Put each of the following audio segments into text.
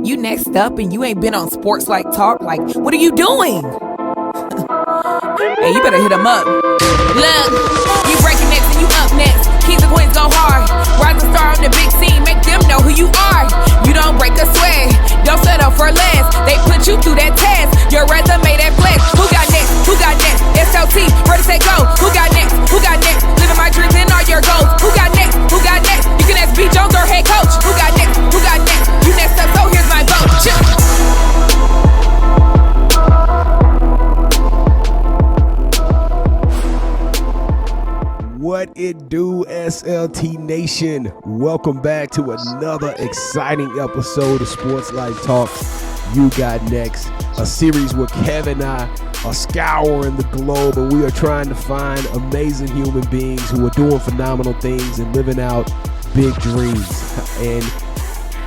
You next up and you ain't been on SportsLifeTalk. Like, what are you doing? Hey, you better hit him up. Look, you breaking next and you up next. Kings and queens go hard. Rise and star on the big scene. Make them know who you are. You don't break a sweat. Don't settle for less. They put you through that test. Your resume that flex. Who got next? Who got next? SLT, ready, set, go. Who got next? Who got next? Living my dreams and all your goals. Who got next? Who got next? You can ask B. Jones or head coach. Who got next? Who got next? You next up, so here's my vote. Chill. What it do, SLT Nation? Welcome back to another exciting episode of Sports Life Talk. You Got Next, a series where Kevin and I are scouring the globe, and we are trying to find amazing human beings who are doing phenomenal things and living out big dreams. And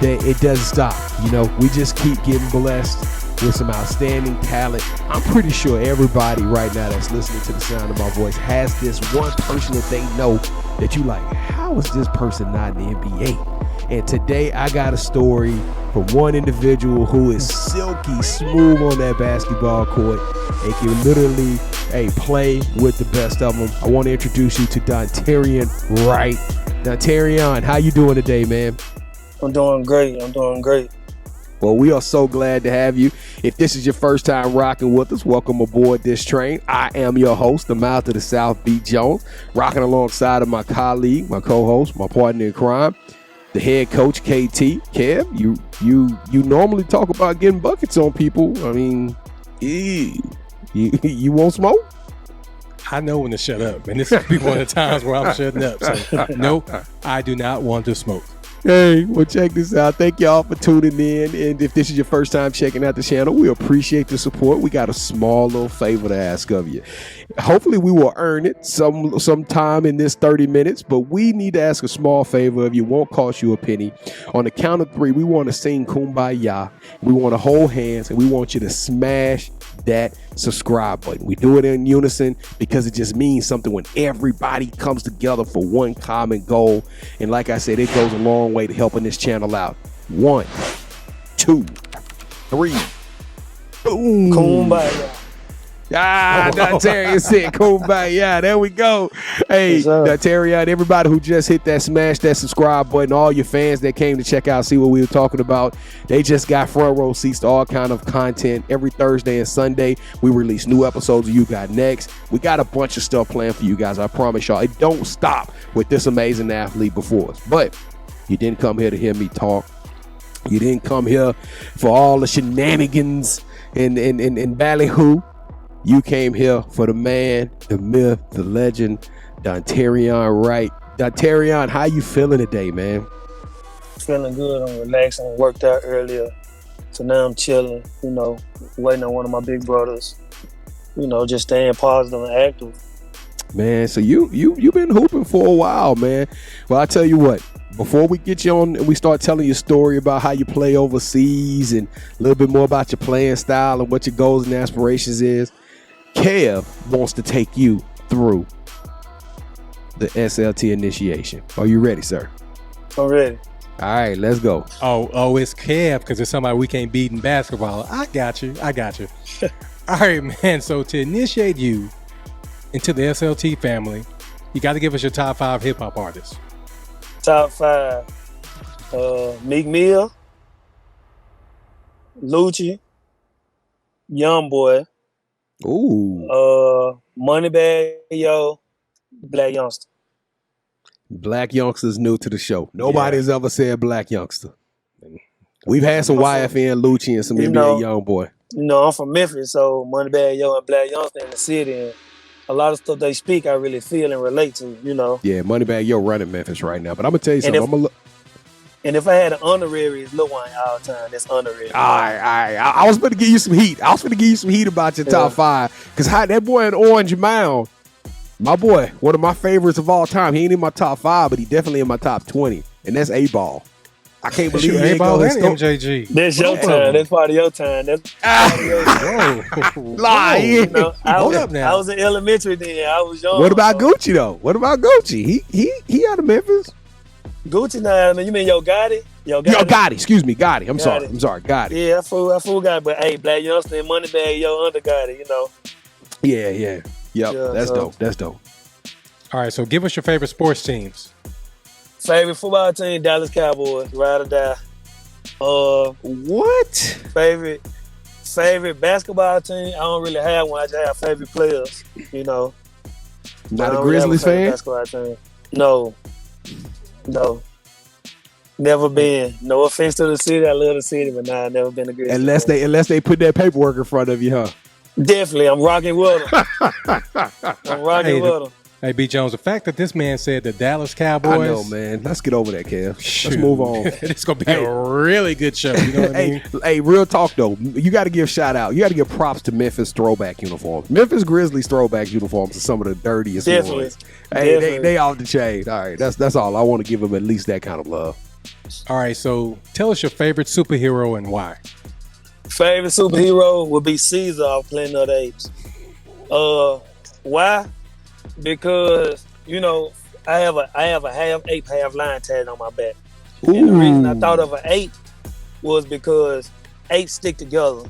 it doesn't stop. You know, we just keep getting blessed with some outstanding talent. I'm pretty sure everybody right now that's listening to the sound of my voice has this one person that they know that you like, how is this person not in the NBA? And today I got a story from one individual who is silky smooth on that basketball court and can literally play with the best of them. I want to introduce you to Dontarion Wright. Dontarion, how you doing today, man? I'm doing great. Well, we are so glad to have you. If this is your first time rocking with us, welcome aboard this train. I am your host, the mouth of the South, B. Jones, rocking alongside of my colleague, my co-host, my partner in crime, the head coach, KT. Kev, you normally talk about getting buckets on people. I mean, you won't smoke? I know when to shut up, and this will be one of the times where I'm shutting up. So, no, I do not want to smoke. Hey, well, check this out. Thank y'all for tuning in. And if this is your first time checking out the channel, we appreciate the support. We got a small little favor to ask of you. Hopefully, we will earn it sometime in this 30 minutes, but we need to ask a small favor of you. It won't cost you a penny. On the count of three, we want to sing Kumbaya. We want to hold hands, and we want you to smash that subscribe button. We do it in unison because it just means something when everybody comes together for one common goal. And like I said, it goes a long way to helping this channel out. 1, 2, 3. Boom. Kumbaya. Dontarion said Kumbaya. There we go. Hey, Dontarion, everybody who just hit that, smash that subscribe button, all your fans that came to check out, see what we were talking about, they just got front row seats to all kind of content. Every Thursday and Sunday, we release new episodes of You Got Next. We got a bunch of stuff planned for you guys. I promise y'all, it don't stop with this amazing athlete before us. But you didn't come here to hear me talk. You didn't come here for all the shenanigans and ballyhoo. You came here for the man, the myth, the legend, Dontarion Wright. Dontarion, how you feeling today, man? Feeling good. I'm relaxing. I worked out earlier. So now I'm chilling, waiting on one of my big brothers, just staying positive and active. Man, so you been hooping for a while, man. Well, I tell you what, before we get you on and we start telling your story about how you play overseas and a little bit more about your playing style and what your goals and aspirations is, Kev wants to take you through the SLT initiation. Are you ready, sir? I'm ready. All right, let's go. Oh, it's Kev because it's somebody we can't beat in basketball. I got you. All right, man. So to initiate you into the SLT family, you got to give us your top 5 hip hop artists. Top 5. Meek Mill, Lucci, Youngboy. Ooh. Moneybag Yo, Black Youngster. Black Youngster's new to the show. Nobody's ever said Black Youngster. We've had some YFN Lucci and some NBA Youngboy. I'm from Memphis, so Moneybag Yo and Black Youngster in the city, and a lot of stuff they speak I really feel and relate to, Yeah, Moneybag Yo running Memphis right now, but I'm gonna tell you something. And if I had an honorary, it's Lil Wayne all the time. That's honorary. All right. I was going to give you some heat. About your top 5. Because that boy in Orange Mound, my boy, one of my favorites of all time. He ain't in my top 5, but he definitely in my top 20. And that's A-Ball. I can't believe he ain't A-Ball go and MJG. That's your time. That's part of your time. That's part of your time. Lie. Hold up now. I was in elementary then. I was young. What about Gucci, though? What about Gucci? He out of Memphis. Gucci now, man. You mean Yo Gotti? Yo, Gotti. Excuse me, Gotti. I'm sorry, Gotti. Yeah, I fool Gotti. But hey, Black Youngster and Moneybag, yo, under Gotti, you know. Yeah. Yep. Yeah, That's dope. All right, so give us your favorite sports teams. Favorite football team, Dallas Cowboys, ride or die. What? Favorite basketball team, I don't really have one. I just have favorite players, you know. Not a Grizzlies fan? Basketball team. No. Never been. No offense to the city. I love the city, but nah, I've never been a Grizzlies fan. Unless they put that paperwork in front of you, huh? Definitely. I'm rocking with them. Hey, B. Jones, the fact that this man said the Dallas Cowboys. I know, man. Let's get over that, Kev. Let's move on. It's going to be a really good show. You know what I mean? Hey, real talk, though. You got to give shout out. You got to give props to Memphis throwback uniforms. Memphis Grizzlies throwback uniforms are some of the dirtiest ones. Hey, they off the chain. All right, that's all. I want to give them at least that kind of love. All right, so tell us your favorite superhero and why. Favorite superhero would be Caesar off Planet of the Apes. Why? Because, you know, I have a half ape, half lion tag on my back. Ooh. And the reason I thought of an ape was because apes stick together.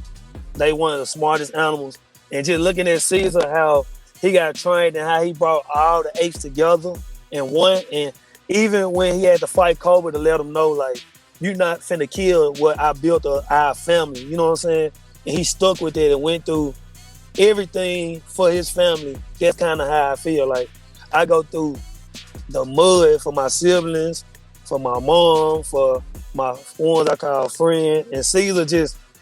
They one of the smartest animals. And just looking at Caesar, how he got trained and how he brought all the apes together and won. And even when he had to fight Cobra to let him know, like, you're not finna kill what I built our family. You know what I'm saying? And he stuck with it and went through everything for his family. That's kind of how I feel. Like, I go through the mud for my siblings, for my mom, for my ones I call friend. And Caesar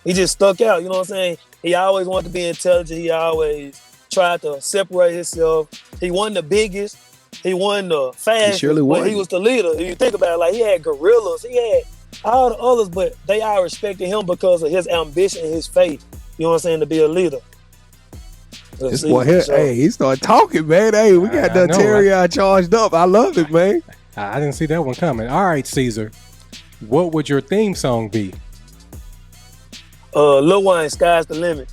he just stuck out. You know what I'm saying? He always wanted to be intelligent. He always tried to separate himself. He wasn't the biggest. He wasn't the fastest. He surely was. But he was the leader. If you think about it, like, he had gorillas. He had all the others, but they all respected him because of his ambition and his faith. You know what I'm saying? To be a leader. This boy here, hey, he started talking, man. Hey, we got Dontarion charged up. I love it, man. I didn't see that one coming. All right, Caesar, what would your theme song be? Lil Wayne, Sky's the Limit.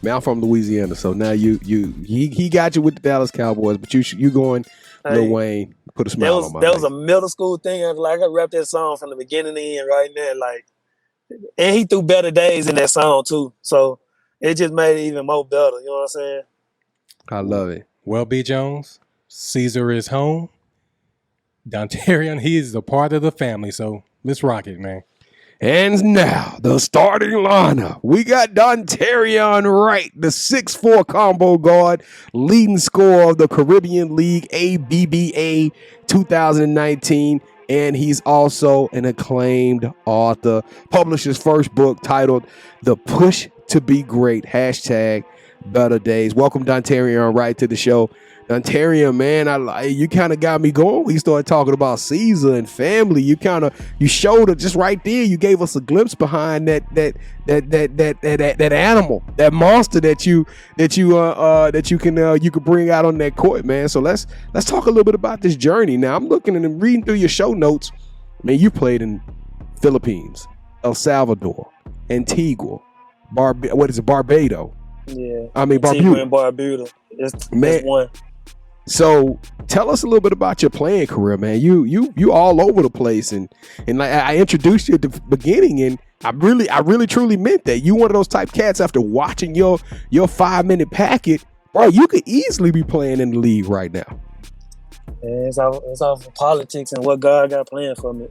Man, I'm from Louisiana, so now he got you with the Dallas Cowboys, but you going Lil Wayne, put a smile on my face. That was a middle school thing. Like, I rap that song from the beginning to the end right now. Like, and he threw Better Days in that song too. So it just made it even more better. You know what I'm saying? I love it. Well, B. Jones, Caesar is home. Dontarion, he is a part of the family. So let's rock it, man. And now, the starting lineup. We got Dontarion Wright, the 6'4" combo guard, leading scorer of the Caribbean League ABBA 2019. And he's also an acclaimed author. Published his first book titled The Push to Be Great, #BetterDays. Welcome, Dontarion Wright, to the show. Dontarion, man, you kind of got me going. We started talking about Caesar and family. You showed it just right there. You gave us a glimpse behind that animal, that monster that you could bring out on that court, man. So let's talk a little bit about this journey. Now, I'm looking and reading through your show notes. Man, you played in Philippines, El Salvador, Antigua, Barbados. Yeah, I mean Barbuda. Barbuda. It's one. So tell us a little bit about your playing career, man. You all over the place, and like I introduced you at the beginning, and I really truly meant that. You one of those type cats after watching your 5-minute packet, bro. You could easily be playing in the league right now. Yeah, it's all for politics and what God got planned for me.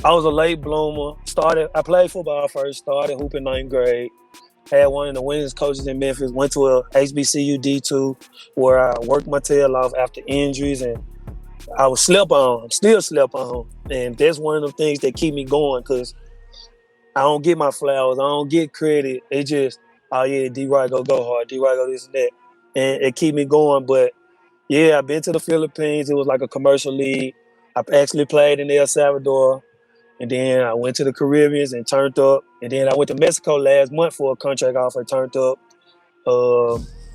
I was a late bloomer. I played football first. Started hooping 9th grade. Had one of the winningest coaches in Memphis. Went to a HBCU D2 where I worked my tail off after injuries, and I was slept on. Still slept on. And that's one of the things that keep me going, because I don't get my flowers. I don't get credit. It just, oh yeah, D-Wright go hard. D-Wright go this and that. And it keep me going. But yeah, I've been to the Philippines. It was like a commercial league. I actually played in El Salvador. And then I went to the Caribbean and turned up. And then I went to Mexico last month for a contract offer and turned up.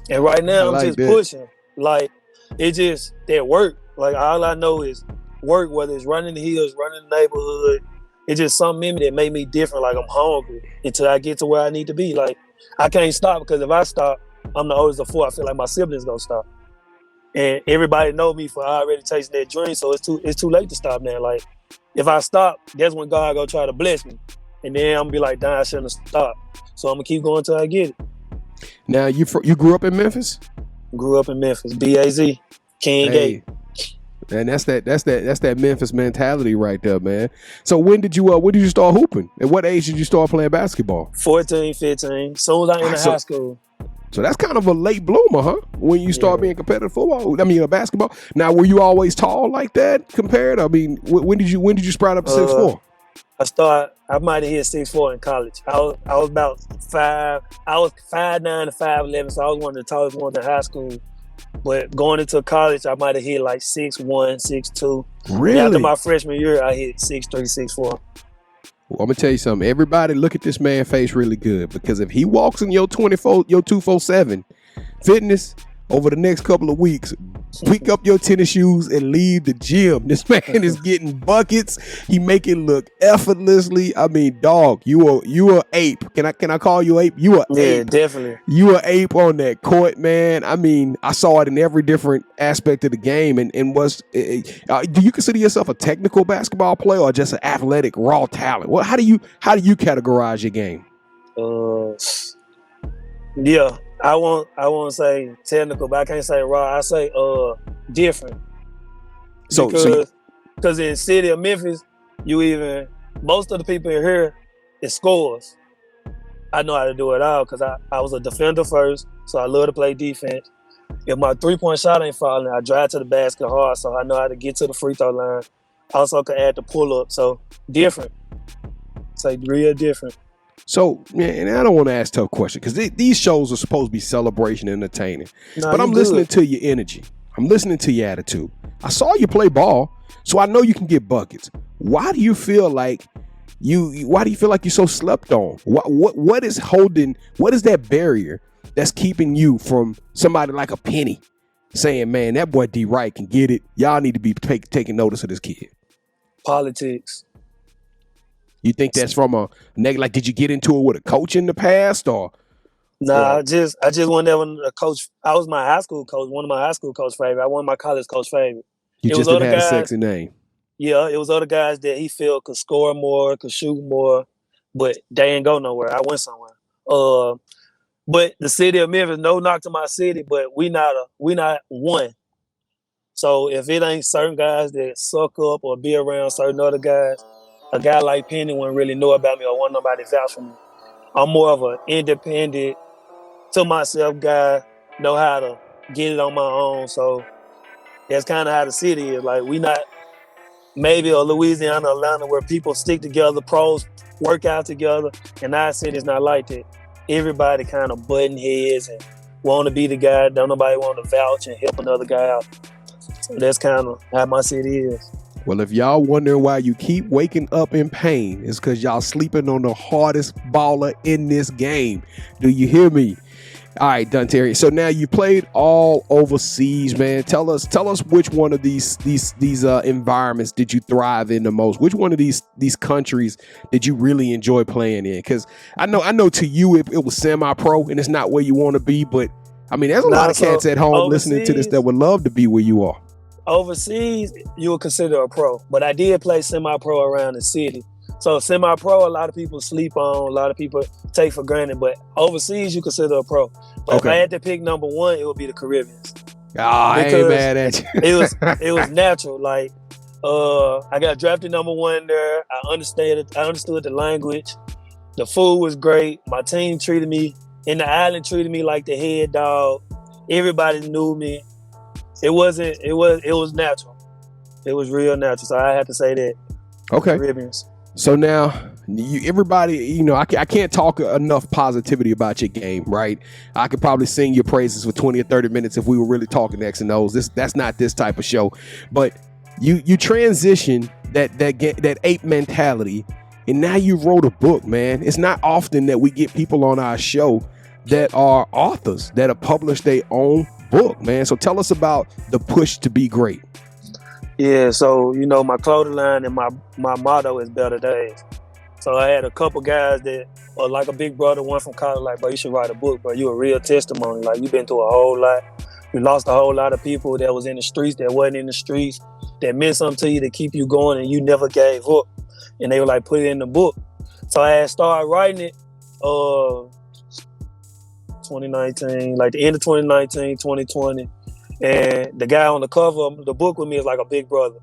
And right now I'm just pushing. Like, it just, that work. Like, all I know is work, whether it's running the hills, running the neighborhood. It's just something in me that made me different. Like, I'm hungry until I get to where I need to be. Like, I can't stop, because if I stop, I'm the oldest of 4. I feel like my siblings gonna stop. And everybody know me for already chasing that dream, so it's too late to stop now. Like, if I stop, that's when God gonna try to bless me. And then I'm gonna be like, damn, I shouldn't have stopped. So I'm gonna keep going till I get it. Now, you grew up in Memphis? Grew up in Memphis, BAZ, King Gate. And that's that Memphis mentality right there, man. So when did you start hooping? At what age did you start playing basketball? 14, 15. Soon as I entered high school. So that's kind of a late bloomer, huh? When you start being competitive basketball. Now, were you always tall like that compared? I mean, when did you sprout up to 6'4"? I might have hit 6'4" in college. I was about 5. I was 5'9" to 5'11", so I was one of the tallest ones in high school. But going into college, I might have hit like 6'1", 6'2". Really? And after my freshman year, I hit 6'3", 6'4". Well, I'm gonna tell you something. Everybody look at this man's face really good, because if he walks in your 247 fitness over the next couple of weeks, pick up your tennis shoes and leave the gym. This man is getting buckets. He make it look effortlessly. I mean, dog, you are ape. Can I call you ape? You are ape. Yeah, definitely. You are ape on that court, man. I mean, I saw it in every different aspect of the game. And do you consider yourself a technical basketball player or just an athletic raw talent? Well, how do you categorize your game? Yeah. I won't say technical, but I can't say raw. I say different. Because in the city of Memphis, most of the people in here is scorers. I know how to do it all because I was a defender first, so I love to play defense. If my 3-point shot ain't falling, I drive to the basket hard, so I know how to get to the free throw line. Also can add the pull up, so different. It's like real different. So, man, and I don't want to ask tough questions because these shows are supposed to be celebration and entertaining. But I'm listening to your energy. I'm listening to your attitude. I saw you play ball, so I know you can get buckets. Why do you feel like you're so slept on? What is that barrier that's keeping you from somebody like a Penny saying, man, that boy D Wright can get it. Y'all need to be taking notice of this kid? Politics. You think that's from a negative? Like, did you get into it with a coach in the past, or? Nah, I just wasn't ever a coach. I was my high school coach, one of my high school coach favorite. I wasn't my college coach favorite. You just didn't have a sexy name. Yeah, it was other guys that he felt could score more, could shoot more, but they ain't go nowhere. I went somewhere. But the city of Memphis, no knock to my city, but we not one. So if it ain't certain guys that suck up or be around certain other guys, a guy like Penny wouldn't really know about me or want nobody to vouch for me. I'm more of an independent, to myself guy, know how to get it on my own. So that's kind of how the city is. Like, we not maybe a Louisiana, Atlanta, where people stick together, pros work out together, and our city's not like that. Everybody kind of butting heads and want to be the guy. Don't nobody want to vouch and help another guy out. So that's kind of how my city is. Well, if y'all wondering why you keep waking up in pain, it's because y'all sleeping on the hardest baller in this game. Do you hear me? All right, Dontarion. So now you played all overseas, man. Tell us which one of these environments did you thrive in the most? Which one of these countries did you really enjoy playing in? Because I know to you it was semi-pro and it's not where you want to be, but I mean, there's a lot of cats at home listening to this that would love to be where you are. Overseas, you would consider a pro, but I did play semi-pro around the city. So semi-pro, a lot of people sleep on, a lot of people take for granted, but overseas, you consider a pro. But if I had to pick number one, it would be the Caribbean. I ain't mad at you. it was natural. Like, I got drafted number one there. I understood the language. The food was great. My team treated me, and the island treated me like the head dog. Everybody knew me. It was natural. It was real natural. So I had to say that. Okay. Caribbeans. So now, everybody, I can't talk enough positivity about your game, right? I could probably sing your praises for 20 or 30 minutes if we were really talking X and O's. That's not this type of show. But you transition that ape mentality, and now you wrote a book, man. It's not often that we get people on our show that are authors, that have published their own book, man. So tell us about the push to be great. Yeah, so my clothing line and my motto is Better Days. So I had a couple guys that are like a big brother, one from college, like, bro, you should write a book, bro. You a real testimony. Like, you've been through a whole lot. We lost a whole lot of people that was in the streets, that wasn't in the streets, that meant something to you to keep you going, and you never gave up. And they were like, put it in the book. So I had started writing it 2019, like the end of 2019, 2020. And the guy on the cover of the book with me is like a big brother.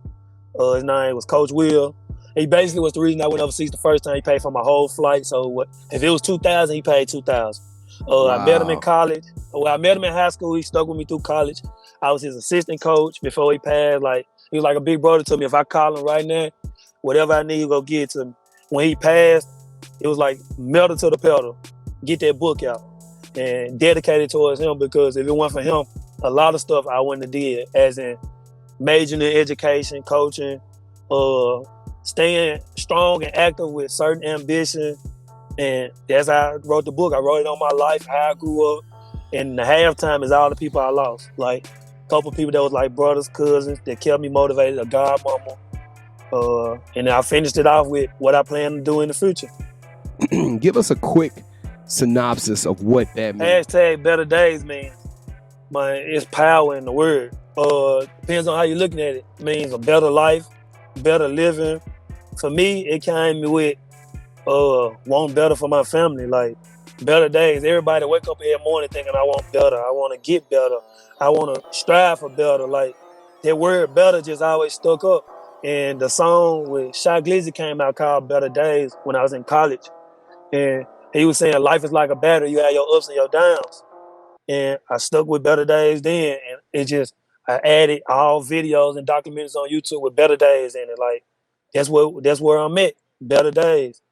His name was Coach Will. He basically was the reason I went overseas the first time. He paid for my whole flight. So if it was $2,000, he paid $2,000. Wow. I met him in college. Well, I met him in high school. He stuck with me through college. I was his assistant coach before he passed. Like, he was like a big brother to me. If I call him right now, whatever I need, he'll go get it to me. When he passed, it was like metal to the pedal. Get that book out. And dedicated towards him, because if it weren't for him, a lot of stuff I wouldn't have did, as in majoring in education, coaching, staying strong and active with certain ambition. And that's how I wrote the book. I wrote it on my life, how I grew up. And the halftime is all the people I lost. Like a couple people that was like brothers, cousins, that kept me motivated, a godmama. And I finished it off with what I plan to do in the future. Give us a quick synopsis of what that means. Hashtag Better Days means, man, it's power in the word. Depends on how you're looking at it. It means a better life, better living. For me, it came with wanting better for my family. Like, better days. Everybody wake up every morning thinking, I want better. I want to get better. I want to strive for better. Like, that word better just always stuck up. And the song with 𝐥𝐤𝐬𝐬 came out called Better Days when I was in college. And he was saying life is like a battery. You have your ups and your downs. And I stuck with Better Days then. And it just, I added all videos and documentaries on YouTube with Better Days in it. Like, that's where I'm at. Better Days.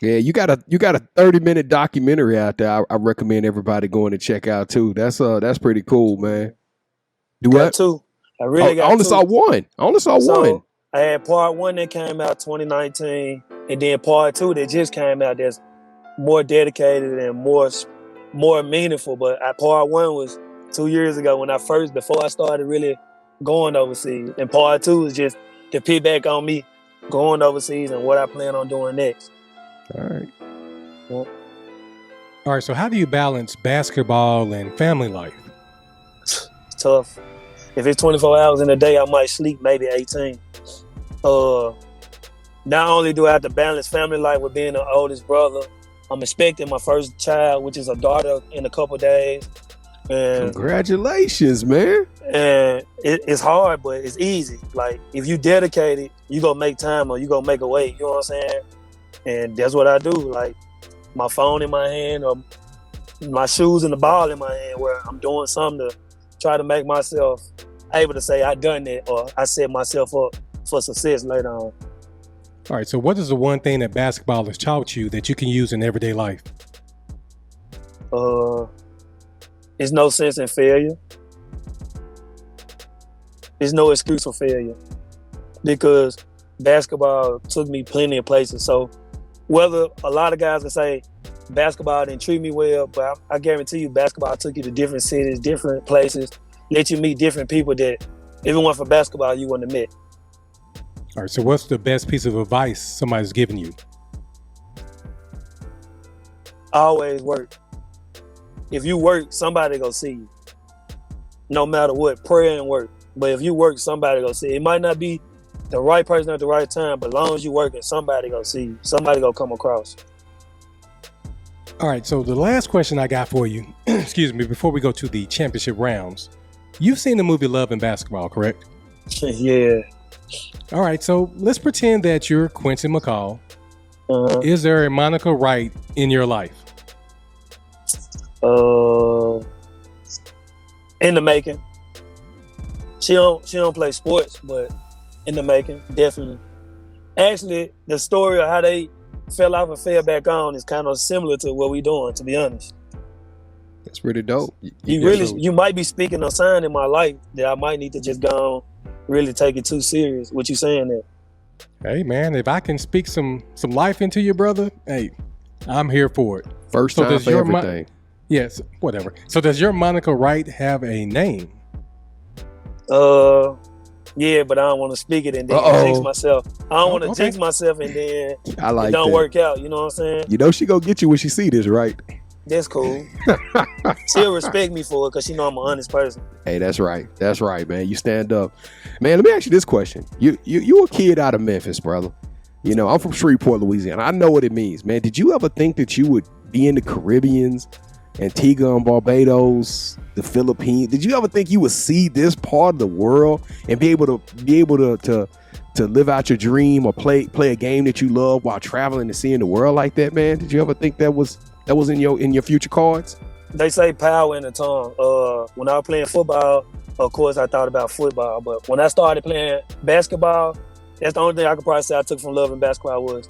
Yeah, you got a 30-minute documentary out there. I recommend everybody going to check out too. That's pretty cool, man. Do what? Two. I really got I only two. saw one. One. I had part one that came out 2019, and then part two that just came out that's more dedicated and more meaningful. But part one was 2 years ago before I started really going overseas. And part two is just to pit back on me going overseas and what I plan on doing next. All right. Yeah. All right, so how do you balance basketball and family life? It's tough. If it's 24 hours in a day, I might sleep maybe 18. Not only do I have to balance family life with being the oldest brother, I'm expecting my first child, which is a daughter, in a couple days. And congratulations, man. And it's hard, but it's easy. Like, if you dedicate it, you gonna make time or you gonna make a way. You know what I'm saying? And that's what I do. Like, my phone in my hand or my shoes and the ball in my hand, where I'm doing something to try to make myself able to say I done it or I set myself up for success later on. All right, so what is the one thing that basketball has taught you that you can use in everyday life? There's no sense in failure. There's no excuse for failure, because basketball took me plenty of places. So whether a lot of guys can say basketball didn't treat me well, but I guarantee you basketball took you to different cities, different places, let you meet different people that if it weren't for basketball, you wouldn't have met. All right, so what's the best piece of advice somebody's given you? Always work. If you work, somebody gonna see you. No matter what, prayer and work. But if you work, somebody gonna see you. It might not be the right person at the right time, but as long as you working, somebody gonna see you. Somebody gonna come across. All right, so the last question I got for you, excuse me, before we go to the championship rounds, you've seen the movie Love and Basketball, correct? Yeah. All right, so let's pretend that you're Quincy McCall. Is there a Monica Wright in your life? In the making. She don't play sports, but in the making, definitely. Actually, the story of how they fell off and fell back on is kind of similar to what we're doing, to be honest. That's pretty dope. You might be speaking a sign in my life that I might need to just go on, really take it too serious. What you saying there? Hey man, if I can speak some life into you, brother, hey, I'm here for it. First time for everything. Yes, whatever. So does your Monica Wright have a name? Yeah, but I don't want to speak it and then jinx myself. I don't want to jinx myself and then it don't work out. You know what I'm saying? You know she gonna get you when she see this, right? That's cool. She'll respect me for it because she know I'm an honest person. Hey, that's right. That's right, man. You stand up. Man, let me ask you this question. You a kid out of Memphis, brother. You know, I'm from Shreveport, Louisiana. I know what it means, man. Did you ever think that you would be in the Caribbeans, Antigua and Barbados, the Philippines? Did you ever think you would see this part of the world and be able to live out your dream or play a game that you love while traveling and seeing the world like that, man? Did you ever think that was in your future cards? They say power in the tongue. When I was playing football, of course, I thought about football. But when I started playing basketball, that's the only thing I could probably say I took from loving basketball was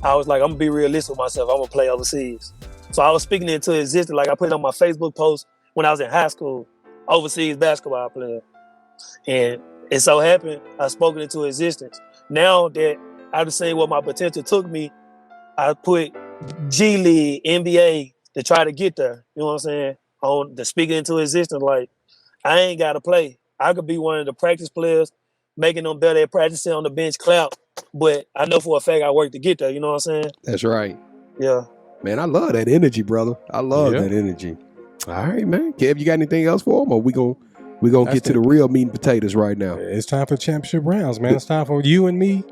I was like, I'm going to be realistic with myself. I'm going to play overseas. So I was speaking it into existence. Like I put it on my Facebook post when I was in high school, overseas basketball player. And it so happened, I spoke it into existence. Now that I've seen what my potential took me, I put G League, NBA to try to get there. You know what I'm saying? On the speaking into existence, like I ain't got to play. I could be one of the practice players, making them better at practicing on the bench clap. But I know for a fact I work to get there. You know what I'm saying? That's right. Yeah. Man, I love that energy, brother. I love that energy. All right, man. Kev, you got anything else for him? Or we gonna get to the real meat and potatoes right now? It's time for championship rounds, man. It's time for you and me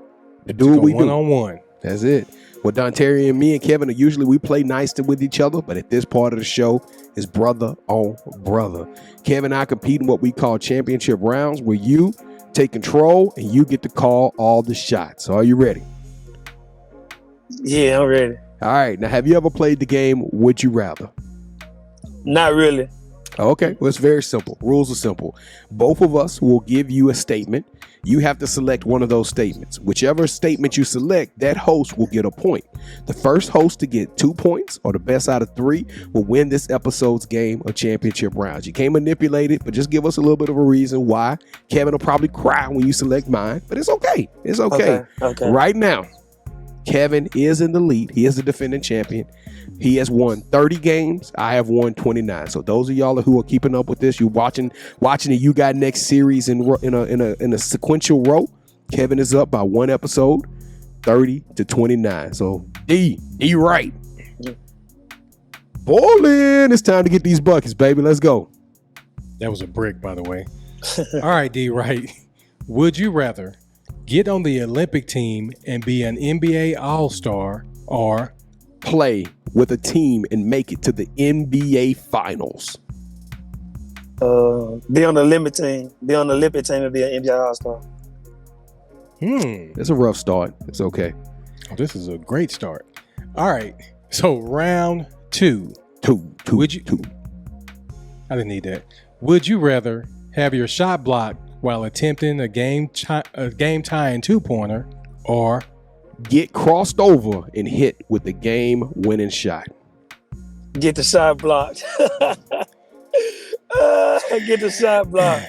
to do what we do. One-on-one. That's it. With Dontarion, me and Kevin, usually we play nice with each other, but at this part of the show is brother on brother. Kevin and I compete in what we call championship rounds, where you take control and you get to call all the shots. Are you ready? Yeah, I'm ready. All right. Now, have you ever played the game Would You Rather? Not really. Okay. Well, it's very simple. Rules are simple. Both of us will give you a statement. You have to select one of those statements. Whichever statement you select, that host will get a point. The first host to get 2 points, or the best out of 3, will win this episode's game of championship rounds. You can't manipulate it, but just give us a little bit of a reason why. Kevin will probably cry when you select mine, but it's okay. It's okay. Okay. Right now, Kevin is in the lead. He is the defending champion. He has won 30 games. I have won 29. So those of y'all who are keeping up with this, you watching the You Got Next series in a sequential row. Kevin is up by 1 episode, 30-29. So D Wright. Bowling. It's time to get these buckets, baby. Let's go. That was a brick, by the way. All right, D Wright. Would you rather get on the Olympic team and be an NBA All-Star, or play with a team and make it to the NBA Finals? Be on the Olympic team. Be on the Olympic team and be an NBA All-Star. It's a rough start. It's okay. Oh, this is a great start. All right. So round two. Would you? I didn't need that. Would you rather have your shot blocked while attempting a game tying 2-pointer, or get crossed over and hit with the game-winning shot? Get the shot blocked. Get the shot blocked.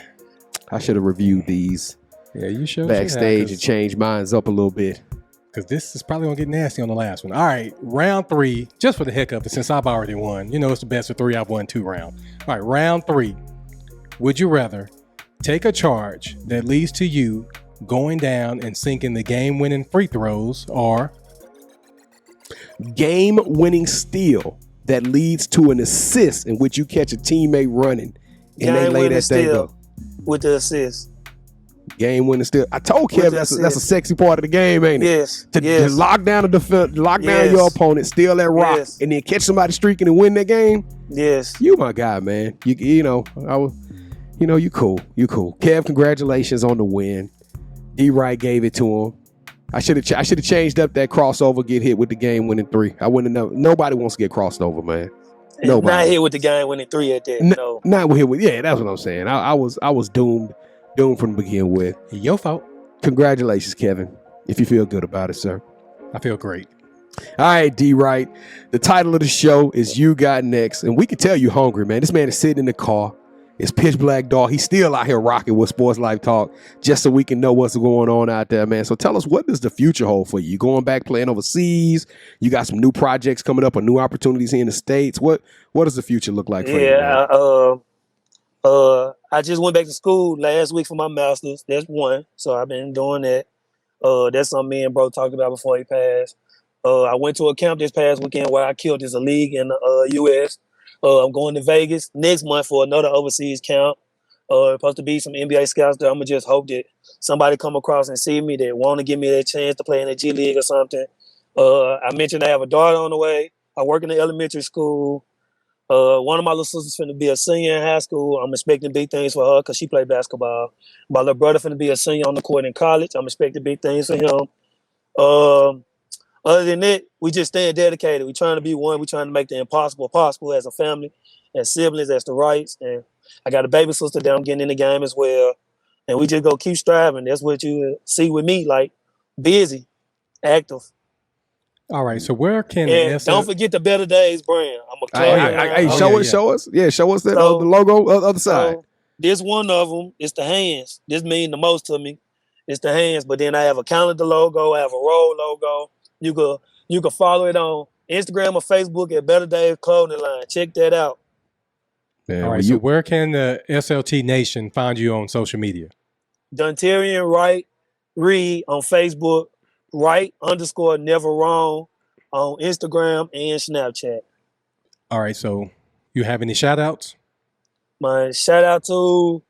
I should have reviewed these you should backstage and changed mine up a little bit. Because this is probably going to get nasty on the last one. All right, round 3, just for the heck of it, since I've already won. You know it's the best of 3. I've won 2 rounds. All right, round 3. Would you rather take a charge that leads to you going down and sinking the game-winning free throws, or game-winning steal that leads to an assist in which you catch a teammate running and they lay that thing up with the assist? Game-winning steal. I told Kevin that's a sexy part of the game, ain't it? Yes. To lock down the defense, lock down your opponent, steal that rock, and then catch somebody streaking and win that game. Yes. You my guy, man. You know you cool. You cool. Kev, congratulations on the win. D Wright gave it to him. I should have changed up that crossover, get hit with the game-winning 3. I wouldn't have known. Nobody wants to get crossed over, man. Nobody. Not hit with the game-winning 3 at that. No. Not hit with. Yeah, that's what I'm saying. I was doomed from the begin with. Your fault. Congratulations, Kevin. If you feel good about it, sir. I feel great. All right, D Wright. The title of the show is You Got Next, and we can tell you hungry, man. This man is sitting in the car. It's pitch black dark. He's still out here rocking with Sports Life Talk just so we can know what's going on out there, man. So tell us, what does the future hold for you? You going back playing overseas? You got some new projects coming up or new opportunities here in the States? What does the future look like for you? Yeah, I just went back to school last week for my master's. That's one. So I've been doing that. That's something me and bro talked about before he passed. I went to a camp this past weekend where I killed this league in the U.S. I'm going to Vegas next month for another overseas camp. Supposed to be some NBA scouts there. I'm going to just hope that somebody come across and see me that want to give me that chance to play in the G League or something. I mentioned I have a daughter on the way. I work in the elementary school. One of my little sisters finna be a senior in high school. I'm expecting big things for her because she played basketball. My little brother finna be a senior on the court in college. I'm expecting big things for him. Other than that, we just staying dedicated. We trying to be one. We trying to make the impossible possible as a family, as siblings, as the Wrights. And I got a baby sister that I'm getting in the game as well. And we just go keep striving. That's what you see with me, like busy, active. All right, so where can and don't forget the Better Days brand. I'm Hey, show us. Yeah, show us that the logo other side. So this one of them is the hands. This mean the most to me. It's the hands. But then I have a calendar logo. I have a roll logo. You can follow it on Instagram or Facebook at Better Days Clothing Line. Check that out. Man, all right, so where can the SLT Nation find you on social media? Dontarion Wright Reed on Facebook. Wright_never wrong on Instagram and Snapchat. All right, so you have any shout outs? My shout out to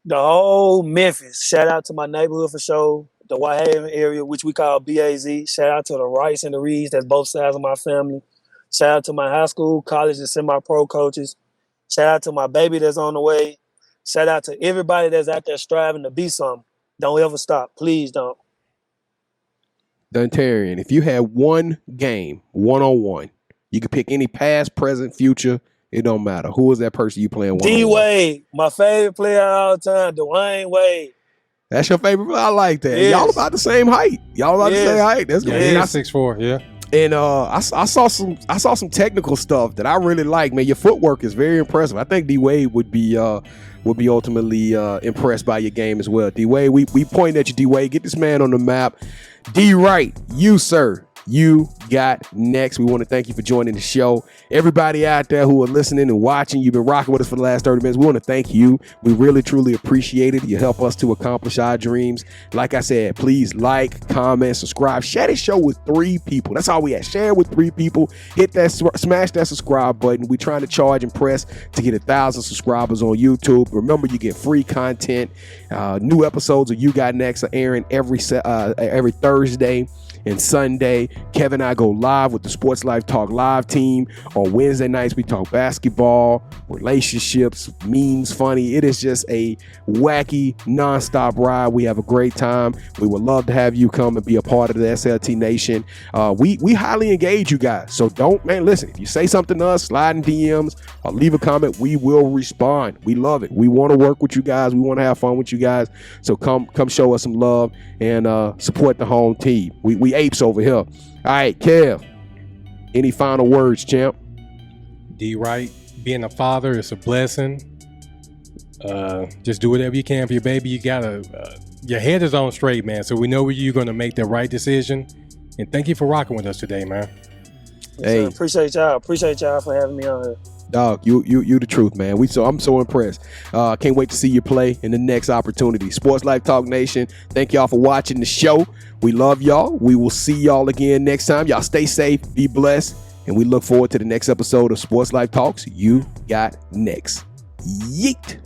the whole Memphis. Shout out to my neighborhood for sure. The Whitehaven area, which we call BAZ. Shout out to the Wrights and the Reeds. That's both sides of my family. Shout out to my high school, college, and semi-pro coaches. Shout out to my baby that's on the way. Shout out to everybody that's out there striving to be something. Don't ever stop. Please don't. Dontarion, if you had one game, one-on-one, you could pick any past, present, future. It don't matter. Who is that person you playing one-on-one? D-Wade, my favorite player all the time, Dwayne Wade. That's your favorite player? I like that. Yes. Y'all about the same height. That's good. Yeah, he's 6'4", yeah. And I saw some technical stuff that I really like. Man, your footwork is very impressive. I think D-Wade would be ultimately impressed by your game as well. D-Wade, we point at you, D-Wade. Get this man on the map. D-Wright, you, sir. You got next. We want to thank you for joining the show. Everybody out there who are listening and watching, you've been rocking with us for the last 30 minutes. We want to thank you. We really, truly appreciate it. You help us to accomplish our dreams. Like I said, please like, comment, subscribe. Share this show with 3 people. That's all we ask. Share it with 3 people. Hit that, smash that subscribe button. We're trying to charge and press to get 1,000 subscribers on YouTube. Remember, you get free content. New episodes of You Got Next are airing every Thursday and Sunday. Kevin and I go live with the Sports Life Talk live team. On Wednesday nights, we talk basketball, relationships, memes, funny. It is just a wacky, nonstop ride. We have a great time. We would love to have you come and be a part of the SLT Nation. We highly engage you guys. So listen, if you say something to us, slide in DMs or leave a comment, we will respond. We love it. We want to work with you guys. We want to have fun with you guys. So come show us some love and support the home team. We apes over here. All right, Kev, any final words, champ? D-Wright, being a father is a blessing. Just do whatever you can for your baby. You gotta, your head is on straight, man. So we know you're going to make the right decision. And thank you for rocking with us today, man. Hey, appreciate y'all. Appreciate y'all for having me on here. Dog, you the truth, man. I'm so impressed. Can't wait to see you play in the next opportunity. Sports Life Talk Nation, thank y'all for watching the show. We love y'all. We will see y'all again next time. Y'all stay safe, be blessed, and we look forward to the next episode of Sports Life Talks. You Got Next. Yeet.